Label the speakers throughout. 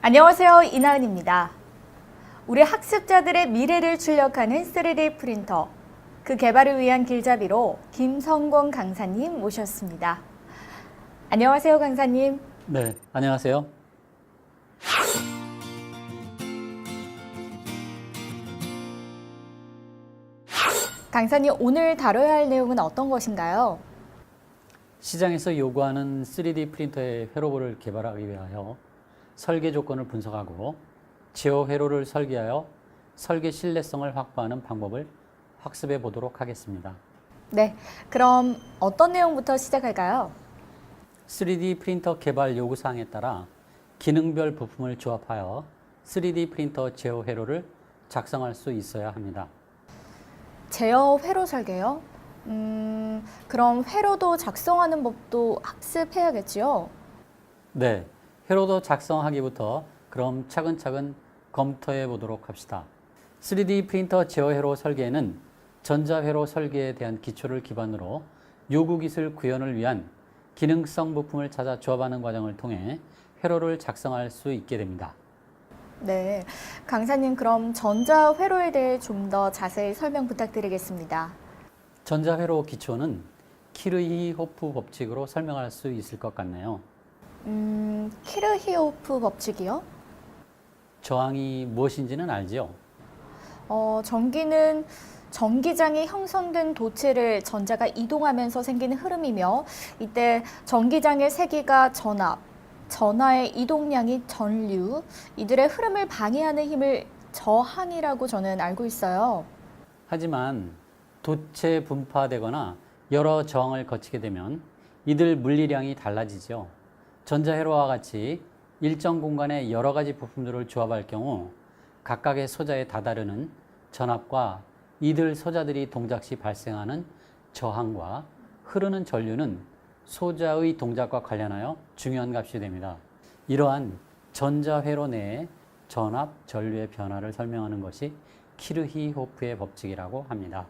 Speaker 1: 안녕하세요. 이나은입니다. 우리 학습자들의 미래를 출력하는 3D 프린터, 그 개발을 위한 길잡이로 김성권 강사님 모셨습니다. 안녕하세요, 강사님.
Speaker 2: 네, 안녕하세요.
Speaker 1: 강사님, 오늘 다뤄야 할 내용은 어떤 것인가요?
Speaker 2: 시장에서 요구하는 3D 프린터의 회로볼을 개발하기 위하여 설계 조건을 분석하고 제어 회로를 설계하여 설계 신뢰성을 확보하는 방법을 학습해 보도록 하겠습니다.
Speaker 1: 네, 그럼 어떤 내용부터 시작할까요?
Speaker 2: 3D 프린터 개발 요구사항에 따라 기능별 부품을 조합하여 3D 프린터 제어 회로를 작성할 수 있어야 합니다.
Speaker 1: 제어 회로 설계요? 그럼 회로도 작성하는 법도 학습해야겠지요?
Speaker 2: 네, 회로도 작성하기부터 그럼 차근차근 검토해 보도록 합시다. 3D 프린터 제어 회로 설계에는 전자회로 설계에 대한 기초를 기반으로 요구기술 구현을 위한 기능성 부품을 찾아 조합하는 과정을 통해 회로를 작성할 수 있게 됩니다.
Speaker 1: 네, 강사님 그럼 전자회로에 대해 좀 더 자세히 설명 부탁드리겠습니다.
Speaker 2: 전자회로 기초는 키르히호프 법칙으로 설명할 수 있을 것 같네요.
Speaker 1: 키르히호프 법칙이요?
Speaker 2: 저항이 무엇인지는 알지요?
Speaker 1: 전기는 전기장이 형성된 도체를 전자가 이동하면서 생기는 흐름이며 이때 전기장의 세기가 전압, 전하의 이동량이 전류, 이들의 흐름을 방해하는 힘을 저항이라고 저는 알고 있어요.
Speaker 2: 하지만 도체 분파되거나 여러 저항을 거치게 되면 이들 물리량이 달라지죠. 전자회로와 같이 일정 공간에 여러 가지 부품들을 조합할 경우 각각의 소자에 다다르는 전압과 이들 소자들이 동작 시 발생하는 저항과 흐르는 전류는 소자의 동작과 관련하여 중요한 값이 됩니다. 이러한 전자회로 내의 전압, 전류의 변화를 설명하는 것이 키르히호프의 법칙이라고 합니다.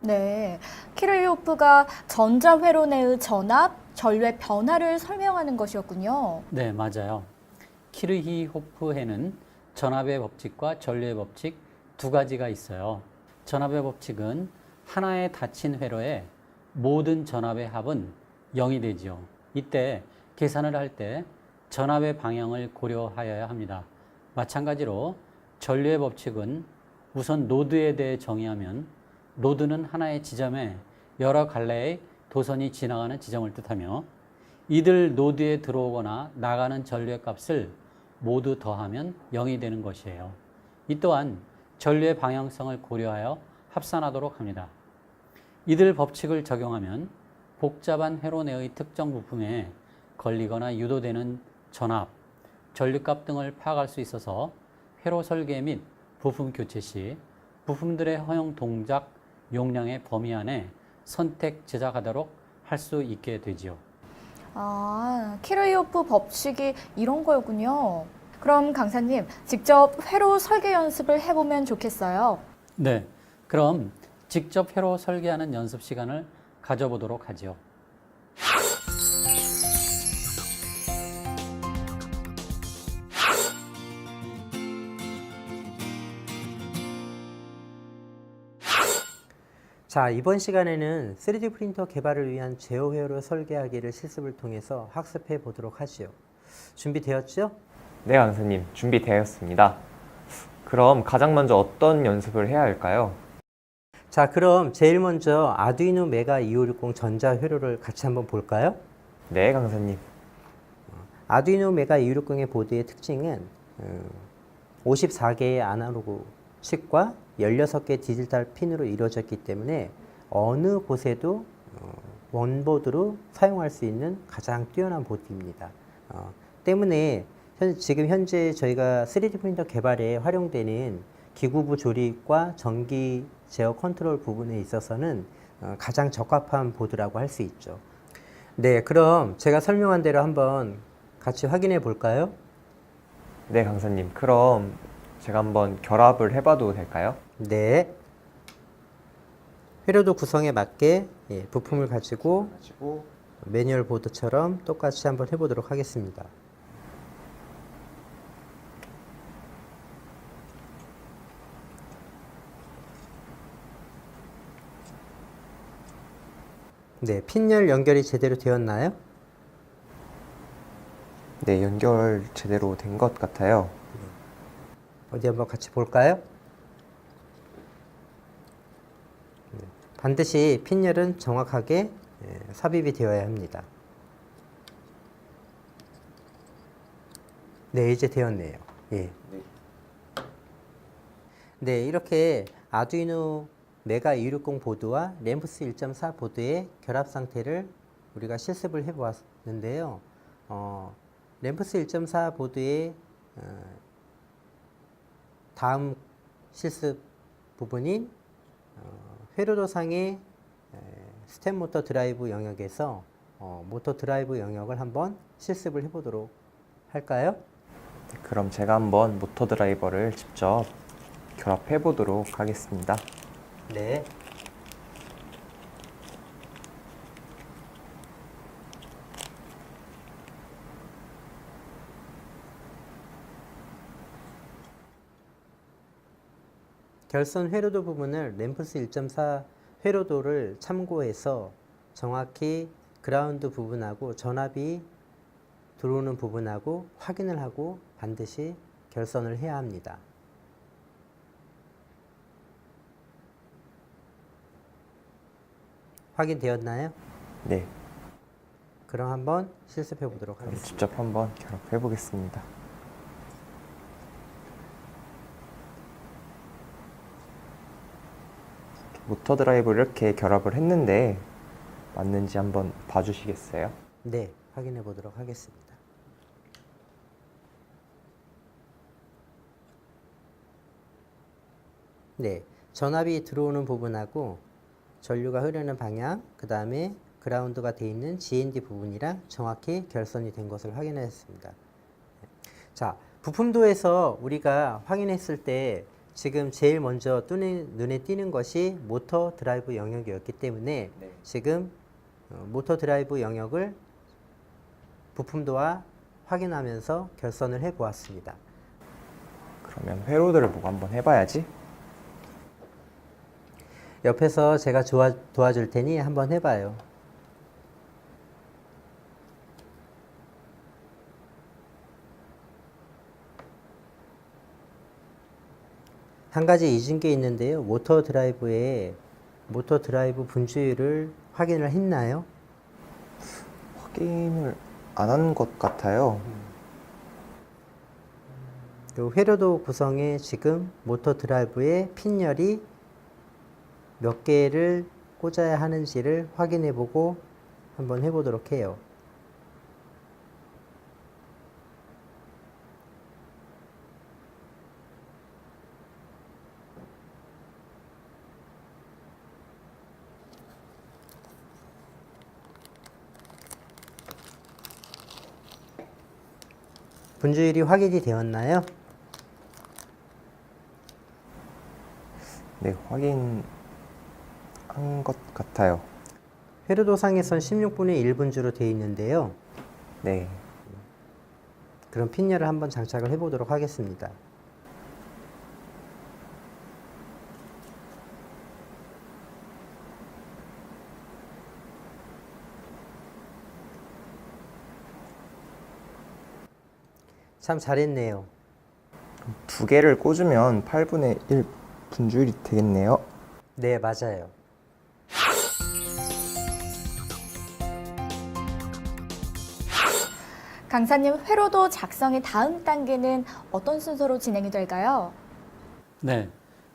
Speaker 1: 네, 키르히호프가 전자회로 내의 전압, 전류의 변화를 설명하는 것이었군요.
Speaker 2: 네, 맞아요. 키르히호프에는 전압의 법칙과 전류의 법칙 두 가지가 있어요. 전압의 법칙은 하나의 닫힌 회로의 모든 전압의 합은 0이 되지요. 이때 계산을 할 때 전압의 방향을 고려하여야 합니다. 마찬가지로 전류의 법칙은 우선 노드에 대해 정의하면 노드는 하나의 지점에 여러 갈래의 도선이 지나가는 지점을 뜻하며 이들 노드에 들어오거나 나가는 전류의 값을 모두 더하면 0이 되는 것이에요. 이 또한 전류의 방향성을 고려하여 합산하도록 합니다. 이들 법칙을 적용하면 복잡한 회로 내의 특정 부품에 걸리거나 유도되는 전압, 전류값 등을 파악할 수 있어서 회로 설계 및 부품 교체 시 부품들의 허용 동작 용량의 범위 안에 선택 제작하도록 할 수 있게 되지요.
Speaker 1: 아, 키르히호프 법칙이 이런 거였군요. 그럼 강사님, 직접 회로 설계 연습을 해보면 좋겠어요.
Speaker 2: 네, 그럼 직접 회로 설계하는 연습 시간을 가져보도록 하지요.
Speaker 3: 자, 이번 시간에는 3D 프린터 개발을 위한 제어 회로 설계하기를 실습을 통해서 학습해 보도록 하지요. 준비되었죠?
Speaker 4: 네, 강사님. 준비되었습니다. 그럼 가장 먼저 어떤 연습을 해야 할까요?
Speaker 3: 자, 그럼 제일 먼저 아두이노 메가 2560 전자 회로를 같이 한번 볼까요?
Speaker 4: 네, 강사님.
Speaker 3: 아두이노 메가 2560의 보드의 특징은 54개의 아날로그 칩과 16개 디지털 핀으로 이루어졌기 때문에 어느 곳에도 원보드로 사용할 수 있는 가장 뛰어난 보드입니다. 때문에 지금 현재 저희가 3D 프린터 개발에 활용되는 기구부 조립과 전기 제어 컨트롤 부분에 있어서는 가장 적합한 보드라고 할 수 있죠. 네, 그럼 제가 설명한 대로 한번 같이 확인해 볼까요?
Speaker 4: 네, 강사님. 그럼 제가 한번 결합을 해봐도 될까요?
Speaker 3: 네. 회로도 구성에 맞게 부품을 가지고 매뉴얼 보드처럼 똑같이 한번 해보도록 하겠습니다. 네, 핀열 연결이 제대로 되었나요?
Speaker 4: 네, 연결 제대로 된 것 같아요.
Speaker 3: 어디 한번 같이 볼까요? 반드시 핀열은 정확하게 삽입이 되어야 합니다. 네, 이제 되었네요. 예. 네, 이렇게 아두이노 메가 260 보드와 램프스 1.4 보드의 결합 상태를 우리가 실습을 해 보았는데요. 램프스 1.4 보드의 다음 실습 부분인 회로도상의 스텝 모터 드라이브 영역에서 모터 드라이브 영역을 한번 실습을 해보도록 할까요?
Speaker 4: 네, 그럼 제가 한번 모터 드라이버를 직접 결합해 보도록 하겠습니다.
Speaker 3: 네. 결선 회로도 부분을 램프스 1.4 회로도를 참고해서 정확히 그라운드 부분하고 전압이 들어오는 부분하고 확인을 하고 반드시 결선을 해야 합니다. 확인되었나요?
Speaker 4: 네,
Speaker 3: 그럼 한번 실습해 보도록
Speaker 4: 그럼
Speaker 3: 하겠습니다.
Speaker 4: 직접 한번 결합해 보겠습니다. 모터 드라이브를 이렇게 결합을 했는데 맞는지 한번 봐주시겠어요?
Speaker 3: 네, 확인해 보도록 하겠습니다. 네, 전압이 들어오는 부분하고 전류가 흐르는 방향, 그 다음에 그라운드가 되어 있는 GND 부분이랑 정확히 결선이 된 것을 확인하였습니다. 자, 부품도에서 우리가 확인했을 때 지금 제일 먼저 눈에 띄는 것이 모터 드라이브 영역이었기 때문에
Speaker 4: 네.
Speaker 3: 지금 모터 드라이브 영역을 부품도와 확인하면서 결선을 해 보았습니다.
Speaker 4: 그러면 회로드를 보고 한번 해봐야지.
Speaker 3: 옆에서 제가 도와줄 테니 한번 해봐요. 한 가지 잊은 게 있는데요. 모터 드라이브 분주율을 확인을 했나요?
Speaker 4: 확인을 안 한 것 같아요.
Speaker 3: 요 회로도 구성에 지금 모터 드라이브의 핀열이 몇 개를 꽂아야 하는지를 확인해 보고 한번 해보도록 해요. 분주율이 확인이 되었나요?
Speaker 4: 네, 확인한 것 같아요.
Speaker 3: 회로도상에선 16분의 1분주로 되어 있는데요.
Speaker 4: 네,
Speaker 3: 그럼 핀열을 한번 장착을 해보도록 하겠습니다. 참 잘했네요.
Speaker 4: 두 개를 꽂으면 8분의 1 분주율이 되겠네요.
Speaker 3: 네, 맞아요.
Speaker 1: 강사님, 회로도 작성의 다음 단계는 어떤 순서로 진행이 될까요?
Speaker 2: 네,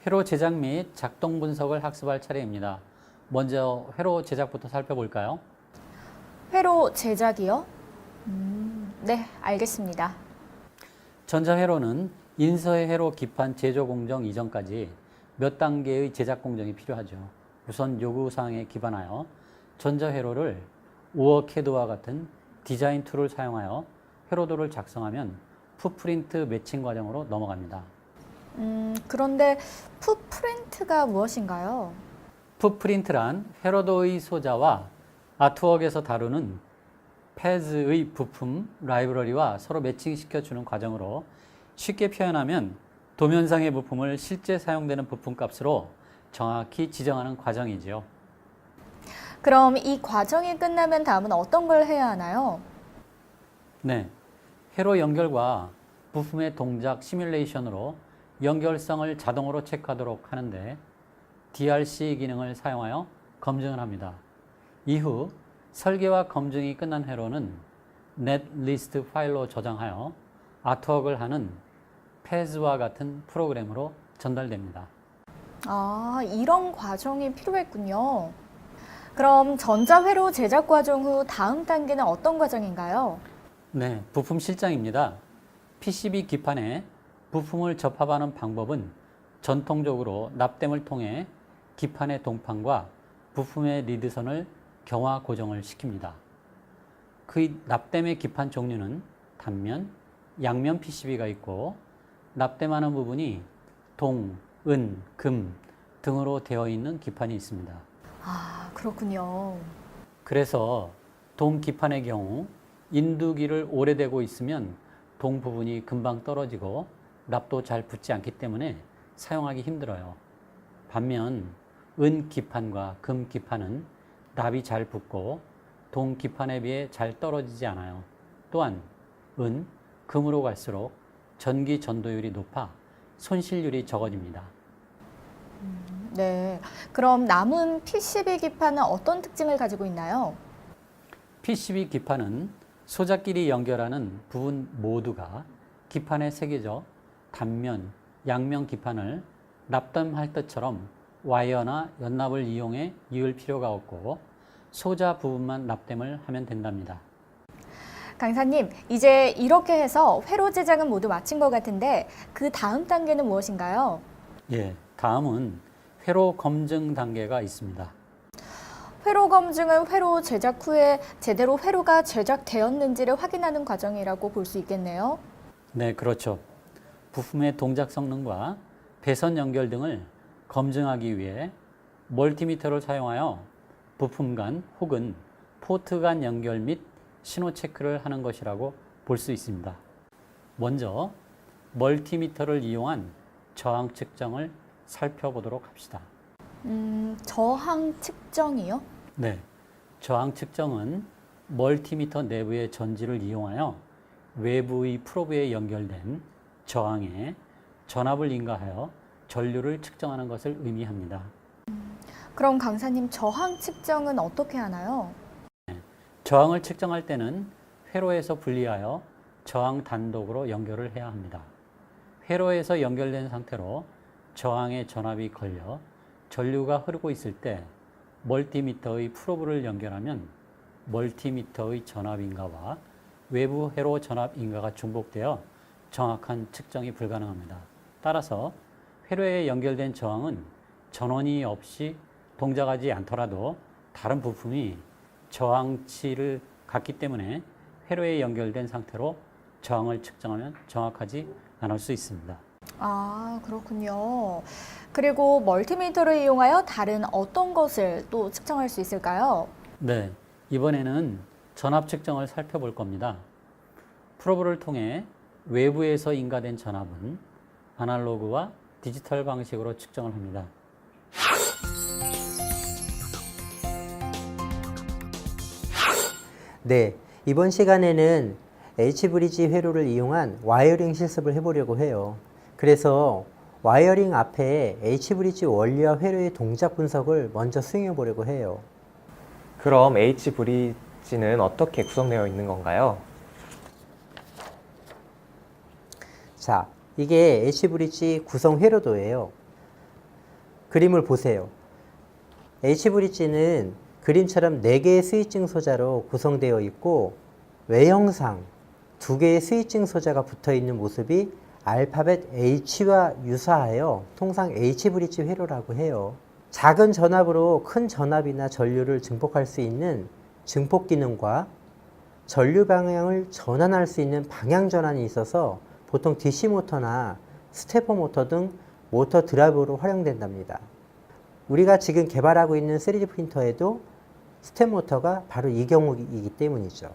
Speaker 2: 회로 제작 및 작동 분석을 학습할 차례입니다. 먼저 회로 제작부터 살펴볼까요?
Speaker 1: 회로 제작이요? 네, 알겠습니다.
Speaker 2: 전자회로는 인서의 회로 기판 제조 공정 이전까지 몇 단계의 제작 공정이 필요하죠. 우선 요구사항에 기반하여 전자회로를 오어캐드와 같은 디자인 툴을 사용하여 회로도를 작성하면 풋프린트 매칭 과정으로 넘어갑니다.
Speaker 1: 그런데 풋프린트가 무엇인가요?
Speaker 2: 풋프린트란 회로도의 소자와 아트웍에서 다루는 패즈의 부품 라이브러리와 서로 매칭시켜주는 과정으로 쉽게 표현하면 도면상의 부품을 실제 사용되는 부품 값으로 정확히 지정하는 과정이지요.
Speaker 1: 그럼 이 과정이 끝나면 다음은 어떤 걸 해야 하나요?
Speaker 2: 네, 회로 연결과 부품의 동작 시뮬레이션으로 연결성을 자동으로 체크하도록 하는데 DRC 기능을 사용하여 검증을 합니다. 이후 설계와 검증이 끝난 회로는 넷리스트 파일로 저장하여 아트웍을 하는 패즈와 같은 프로그램으로 전달됩니다.
Speaker 1: 아, 이런 과정이 필요했군요. 그럼 전자회로 제작 과정 후 다음 단계는 어떤 과정인가요?
Speaker 2: 네, 부품 실장입니다. PCB 기판에 부품을 접합하는 방법은 전통적으로 납땜을 통해 기판의 동판과 부품의 리드선을 경화 고정을 시킵니다. 그 납땜의 기판 종류는 단면, 양면 PCB가 있고 납땜하는 부분이 동, 은, 금 등으로 되어 있는 기판이 있습니다.
Speaker 1: 아, 그렇군요.
Speaker 2: 그래서 동 기판의 경우 인두기를 오래되고 있으면 동 부분이 금방 떨어지고 납도 잘 붙지 않기 때문에 사용하기 힘들어요. 반면 은 기판과 금 기판은 납이 잘 붙고 동 기판에 비해 잘 떨어지지 않아요. 또한 은, 금으로 갈수록 전기 전도율이 높아 손실률이 적어집니다.
Speaker 1: 네. 그럼 남은 PCB 기판은 어떤 특징을 가지고 있나요?
Speaker 2: PCB 기판은 소자끼리 연결하는 부분 모두가 기판에 새겨져 단면, 양면 기판을 납땜할 때처럼 와이어나 연납을 이용해 이을 필요가 없고 소자 부분만 납땜을 하면 된답니다.
Speaker 1: 강사님, 이제 이렇게 해서 회로 제작은 모두 마친 것 같은데 그 다음 단계는 무엇인가요?
Speaker 2: 예, 다음은 회로 검증 단계가 있습니다.
Speaker 1: 회로 검증은 회로 제작 후에 제대로 회로가 제작되었는지를 확인하는 과정이라고 볼 수 있겠네요.
Speaker 2: 네, 그렇죠. 부품의 동작 성능과 배선 연결 등을 검증하기 위해 멀티미터를 사용하여 부품 간 혹은 포트 간 연결 및 신호 체크를 하는 것이라고 볼 수 있습니다. 먼저 멀티미터를 이용한 저항 측정을 살펴보도록 합시다.
Speaker 1: 저항 측정이요?
Speaker 2: 네, 저항 측정은 멀티미터 내부의 전지를 이용하여 외부의 프로브에 연결된 저항에 전압을 인가하여 전류를 측정하는 것을 의미합니다.
Speaker 1: 그럼 강사님, 저항 측정은 어떻게 하나요?
Speaker 2: 저항을 측정할 때는 회로에서 분리하여 저항 단독으로 연결을 해야 합니다. 회로에서 연결된 상태로 저항에 전압이 걸려 전류가 흐르고 있을 때 멀티미터의 프로브를 연결하면 멀티미터의 전압 인가와 외부 회로 전압 인가가 중복되어 정확한 측정이 불가능합니다. 따라서 회로에 연결된 저항은 전원이 없이 동작하지 않더라도 다른 부품이 저항치를 갖기 때문에 회로에 연결된 상태로 저항을 측정하면 정확하지 않을 수 있습니다.
Speaker 1: 아, 그렇군요. 그리고 멀티미터를 이용하여 다른 어떤 것을 또 측정할 수 있을까요?
Speaker 2: 네, 이번에는 전압 측정을 살펴볼 겁니다. 프로브를 통해 외부에서 인가된 전압은 아날로그와 디지털 방식으로 측정을 합니다.
Speaker 3: 네, 이번 시간에는 H브리지 회로를 이용한 와이어링 실습을 해보려고 해요. 그래서 와이어링 앞에 H브리지 원리와 회로의 동작 분석을 먼저 수행해 보려고 해요.
Speaker 4: 그럼 H브리지는 어떻게 구성되어 있는 건가요?
Speaker 3: 자, 이게 H브리지 구성 회로도예요. 그림을 보세요. H브리지는 그림처럼 4개의 스위칭 소자로 구성되어 있고 외형상 2개의 스위칭 소자가 붙어 있는 모습이 알파벳 H와 유사하여 통상 H브리지 회로라고 해요. 작은 전압으로 큰 전압이나 전류를 증폭할 수 있는 증폭 기능과 전류 방향을 전환할 수 있는 방향 전환이 있어서 보통 DC 모터나 스테퍼 모터 등 모터 드라이브로 활용된답니다. 우리가 지금 개발하고 있는 3D 프린터에도 스텝 모터가 바로 이 경우이기 때문이죠.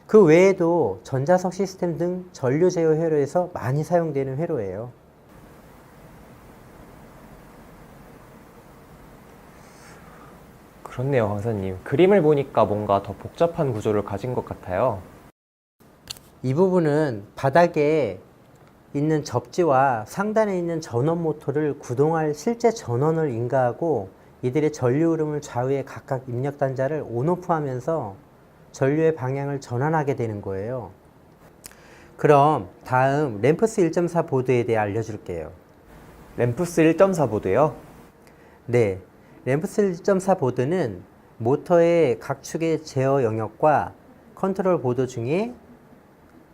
Speaker 3: 그 외에도 전자석 시스템 등 전류 제어 회로에서 많이 사용되는 회로예요.
Speaker 4: 그렇네요, 강사님. 그림을 보니까 뭔가 더 복잡한 구조를 가진 것 같아요.
Speaker 3: 이 부분은 바닥에 있는 접지와 상단에 있는 전원 모터를 구동할 실제 전원을 인가하고 이들의 전류 흐름을 좌우에 각각 입력 단자를 온오프 하면서 전류의 방향을 전환하게 되는 거예요. 그럼 다음 램프스 1.4 보드에 대해 알려줄게요.
Speaker 4: 램프스 1.4 보드요?
Speaker 3: 네, 램프스 1.4 보드는 모터의 각 축의 제어 영역과 컨트롤 보드 중에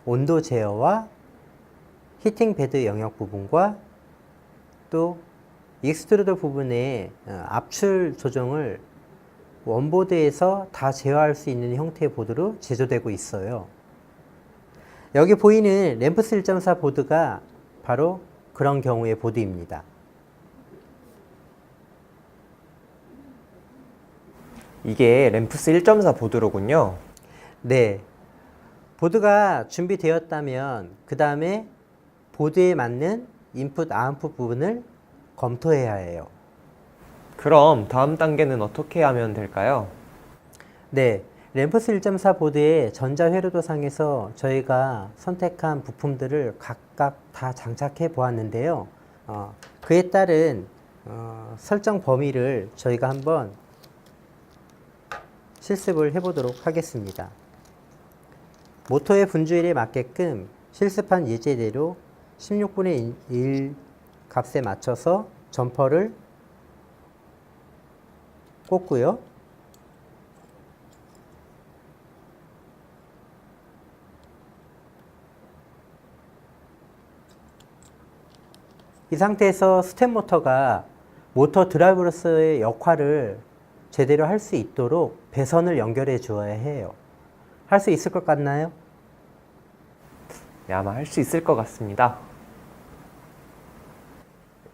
Speaker 3: 온도 제어와 히팅 베드 영역 부분과 또 익스트루더 부분의 압출 조정을 원보드에서 다 제어할 수 있는 형태의 보드로 제조되고 있어요. 여기 보이는 램프스 1.4 보드가 바로 그런 경우의 보드입니다.
Speaker 4: 이게 램프스 1.4 보드로군요.
Speaker 3: 네, 보드가 준비되었다면 그 다음에 보드에 맞는 인풋, 아웃풋 부분을 검토해야 해요.
Speaker 4: 그럼 다음 단계는 어떻게 하면 될까요?
Speaker 3: 네, 램프스 1.4 보드의 전자회로도상에서 저희가 선택한 부품들을 각각 다 장착해 보았는데요. 그에 따른 설정 범위를 저희가 한번 실습을 해보도록 하겠습니다. 모터의 분주율에 맞게끔 실습한 예제대로 16분의 1 값에 맞춰서 점퍼를 꽂고요. 이 상태에서 스텝 모터가 모터 드라이브로서의 역할을 제대로 할 수 있도록 배선을 연결해 주어야 해요. 할 수 있을 것 같나요?
Speaker 4: 네, 아마 할 수 있을 것 같습니다.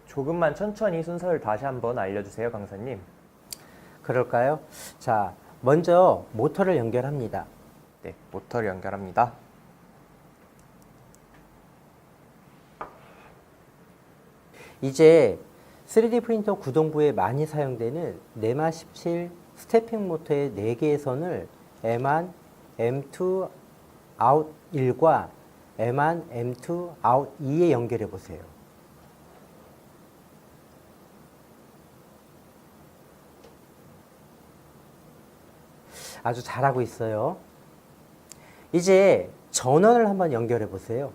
Speaker 4: 조금만 천천히 순서를 다시 한번 알려주세요, 강사님.
Speaker 3: 그럴까요? 자, 먼저 모터를 연결합니다.
Speaker 4: 네, 모터를 연결합니다.
Speaker 3: 이제 3D 프린터 구동부에 많이 사용되는 네마 17 스태핑 모터의 4개의 선을 M1, M2, out 1과 M1, M2, out 2에 연결해 보세요. 아주 잘하고 있어요. 이제 전원을 한번 연결해 보세요.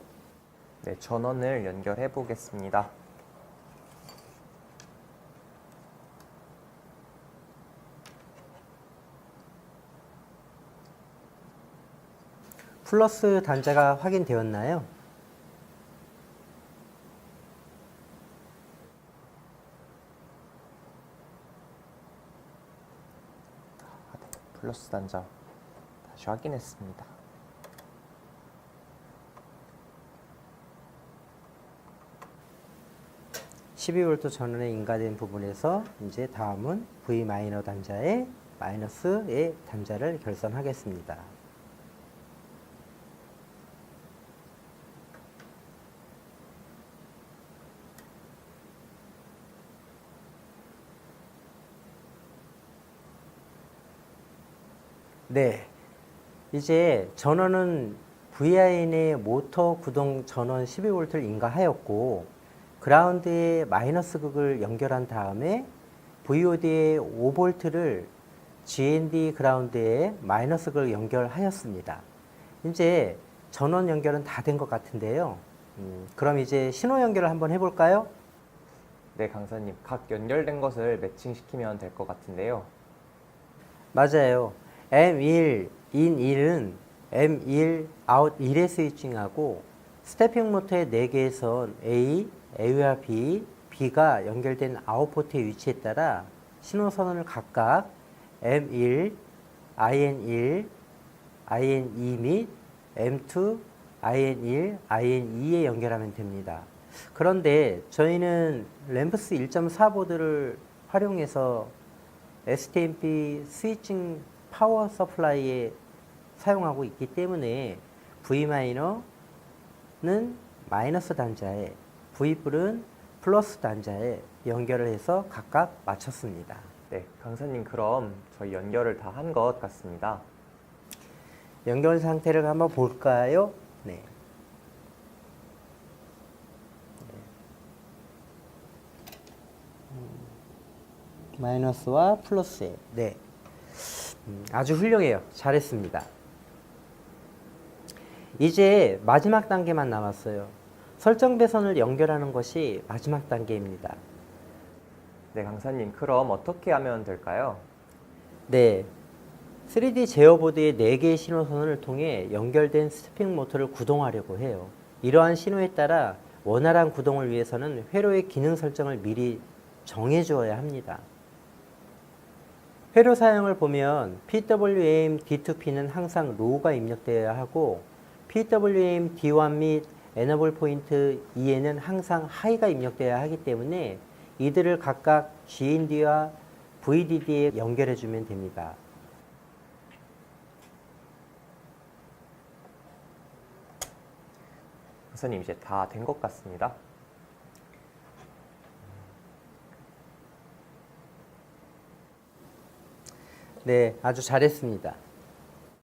Speaker 4: 네, 전원을 연결해 보겠습니다.
Speaker 3: 플러스 단자가 확인되었나요?
Speaker 4: 플러스 단자 다시 확인했습니다.
Speaker 3: (12V) 전원에 인가된 부분에서 이제 다음은 V- 단자의 마이너스의 단자를 결선하겠습니다. 네, 이제 전원은 VIN의 모터 구동 전원 12V를 인가하였고 그라운드에 마이너스 극을 연결한 다음에 VOD의 5V를 GND 그라운드에 마이너스 극을 연결하였습니다. 이제 전원 연결은 다 된 것 같은데요. 그럼 이제 신호 연결을 한번 해볼까요?
Speaker 4: 네, 강사님. 각 연결된 것을 매칭시키면 될 것 같은데요.
Speaker 3: 맞아요. M1, in 1은 M1, out 1에 스위칭하고 스태핑 모터의 4개의 선 A, A와 B, B가 연결된 아웃포트의 위치에 따라 신호선을 각각 M1, IN1, IN2 및 M2, IN1, IN2에 연결하면 됩니다. 그런데 저희는 램프스 1.4 보드를 활용해서 STMP 스위칭 파워 서플라이에 사용하고 있기 때문에 V-는 마이너스 단자에 V+은 플러스 단자에 연결을 해서 각각 맞췄습니다.
Speaker 4: 네, 강사님 그럼 저희 연결을 다 한 것 같습니다.
Speaker 3: 연결 상태를 한번 볼까요? 네. 마이너스와 플러스에. 네. 아주 훌륭해요. 잘했습니다. 이제 마지막 단계만 남았어요. 설정 배선을 연결하는 것이 마지막 단계입니다.
Speaker 4: 네, 강사님 그럼 어떻게 하면 될까요?
Speaker 3: 네. 3D 제어보드의 4개의 신호선을 통해 연결된 스티핑 모터를 구동하려고 해요. 이러한 신호에 따라 원활한 구동을 위해서는 회로의 기능 설정을 미리 정해 주어야 합니다. 회로 사용을 보면 PWM D2P는 항상 로우가 입력되어야 하고 PWM D1 및 에너블 포인트 2에는 항상 하이가 입력되어야 하기 때문에 이들을 각각 GND와 VDD에 연결해 주면 됩니다.
Speaker 4: 강사님 이제 다 된 것 같습니다.
Speaker 3: 네, 아주 잘했습니다.